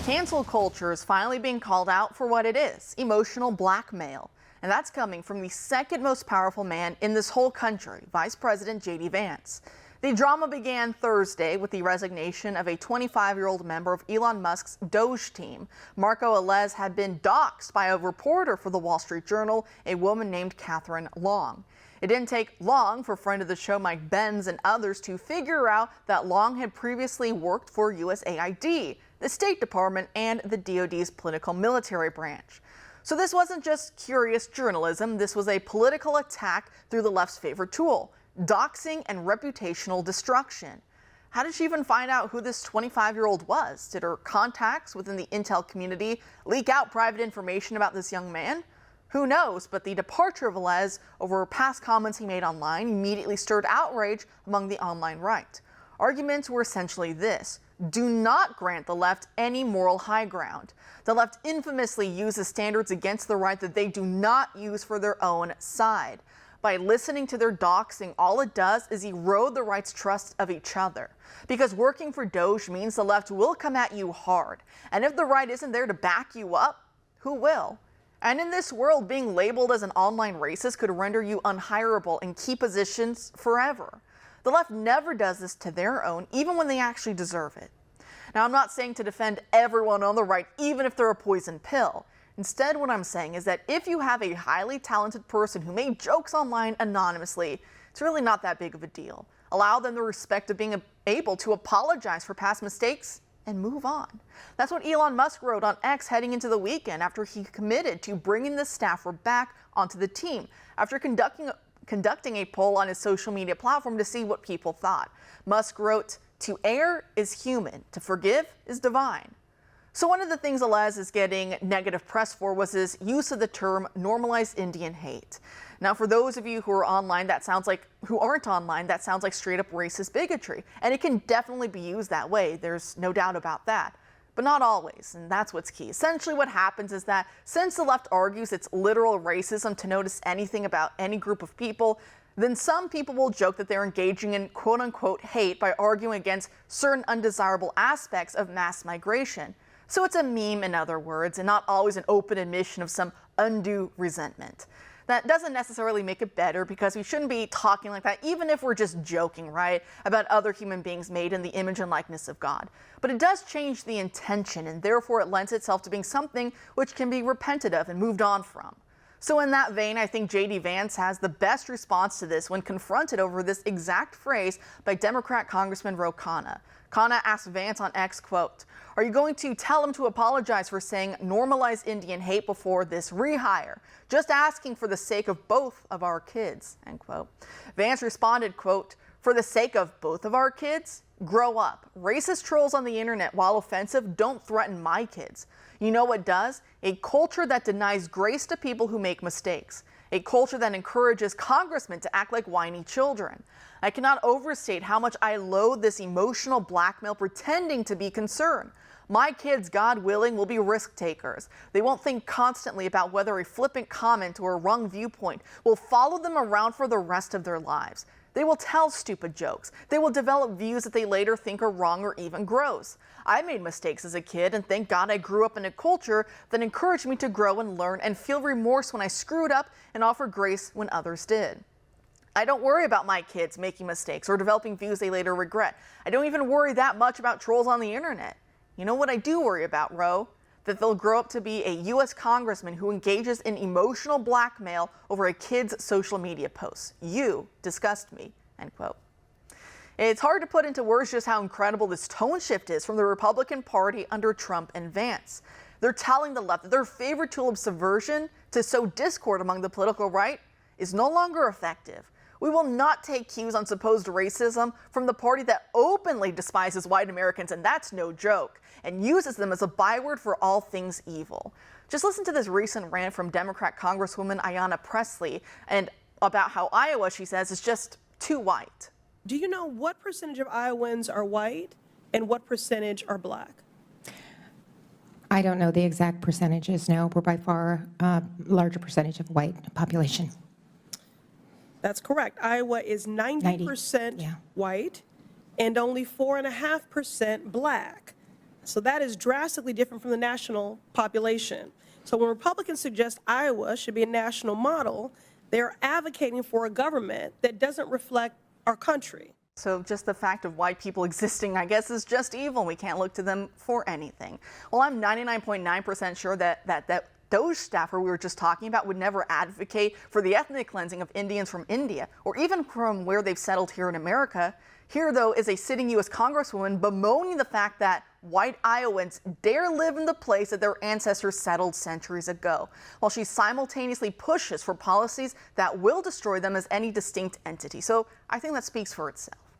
Cancel culture is finally being called out for what it is, emotional blackmail. And that's coming from the second most powerful man in this whole country, Vice President Vance. The drama began Thursday with the resignation of a 25-year-old member of Elon Musk's DOGE team. Marco Alez had been doxxed by a reporter for the Wall Street Journal, a woman named Catherine Long. It didn't take long for friend of the show Mike Benz and others to figure out that Long had previously worked for USAID, the State Department, and the DOD's political military branch. So this wasn't just curious journalism, this was a political attack through the left's favorite tool, doxing and reputational destruction. How did she even find out who this 25-year-old was? Did her contacts within the intel community leak out private information about this young man? Who knows, but the departure of Velez over past comments he made online immediately stirred outrage among the online right. Arguments were essentially this: do not grant the left any moral high ground. The left infamously uses standards against the right that they do not use for their own side. By listening to their doxing, all it does is erode the right's trust of each other. Because working for DOGE means the left will come at you hard. And if the right isn't there to back you up, who will? And in this world, being labeled as an online racist could render you unhireable in key positions forever. The left never does this to their own, even when they actually deserve it. Now, I'm not saying to defend everyone on the right, even if they're a poison pill. Instead, what I'm saying is that if you have a highly talented person who made jokes online anonymously, it's really not that big of a deal. Allow them the respect of being able to apologize for past mistakes and move on. That's what Elon Musk wrote on X heading into the weekend after he committed to bringing the staffer back onto the team after conducting a poll on his social media platform to see what people thought. Musk wrote, "To err is human, to forgive is divine." So one of the things Alez is getting negative press for was his use of the term normalized Indian hate. Now, for those of you who are online, who aren't online, that sounds like straight up racist bigotry. And it can definitely be used that way. There's no doubt about that. But not always, and that's what's key. Essentially what happens is that since the left argues it's literal racism to notice anything about any group of people, then some people will joke that they're engaging in quote-unquote hate by arguing against certain undesirable aspects of mass migration. So it's a meme, in other words, and not always an open admission of some undue resentment. That doesn't necessarily make it better because we shouldn't be talking like that, even if we're just joking, right, about other human beings made in the image and likeness of God. But it does change the intention, and therefore it lends itself to being something which can be repented of and moved on from. So in that vein, I think Vance has the best response to this when confronted over this exact phrase by Democrat Congressman Ro Khanna. Khanna asked Vance on X, quote, "Are you going to tell him to apologize for saying normalize Indian hate before this rehire? Just asking for the sake of both of our kids," end quote. Vance responded, quote, "For the sake of both of our kids? Grow up. Racist trolls on the internet, while offensive, don't threaten my kids. You know what does? A culture that denies grace to people who make mistakes. A culture that encourages congressmen to act like whiny children. I cannot overstate how much I loathe this emotional blackmail pretending to be concerned. My kids, God willing, will be risk takers. They won't think constantly about whether a flippant comment or a wrong viewpoint will follow them around for the rest of their lives. They will tell stupid jokes. They will develop views that they later think are wrong or even gross. I made mistakes as a kid, and thank God I grew up in a culture that encouraged me to grow and learn and feel remorse when I screwed up and offer grace when others did. I don't worry about my kids making mistakes or developing views they later regret. I don't even worry that much about trolls on the internet. You know what I do worry about, Ro? That they'll grow up to be a U.S. congressman who engages in emotional blackmail over a kid's social media posts. You disgust me," end quote. It's hard to put into words just how incredible this tone shift is from the Republican Party under Trump and Vance. They're telling the left that their favorite tool of subversion to sow discord among the political right is no longer effective. We will not take cues on supposed racism from the party that openly despises white Americans, and that's no joke, and uses them as a byword for all things evil. Just listen to this recent rant from Democrat Congresswoman Ayanna Pressley and about how Iowa, she says, is just too white. Do you know what percentage of Iowans are white and what percentage are black? I don't know the exact percentages, no. We're by far a larger percentage of white population. That's correct. Iowa is 90% white and only 4.5% black. So that is drastically different from the national population. So when Republicans suggest Iowa should be a national model, they're advocating for a government that doesn't reflect our country. So just the fact of white people existing, I guess, is just evil. We can't look to them for anything. Well, I'm 99.9% sure that DOGE staffer we were just talking about would never advocate for the ethnic cleansing of Indians from India or even from where they've settled here in America. Here, though, is a sitting U.S. Congresswoman bemoaning the fact that white Iowans dare live in the place that their ancestors settled centuries ago, while she simultaneously pushes for policies that will destroy them as any distinct entity. So I think that speaks for itself.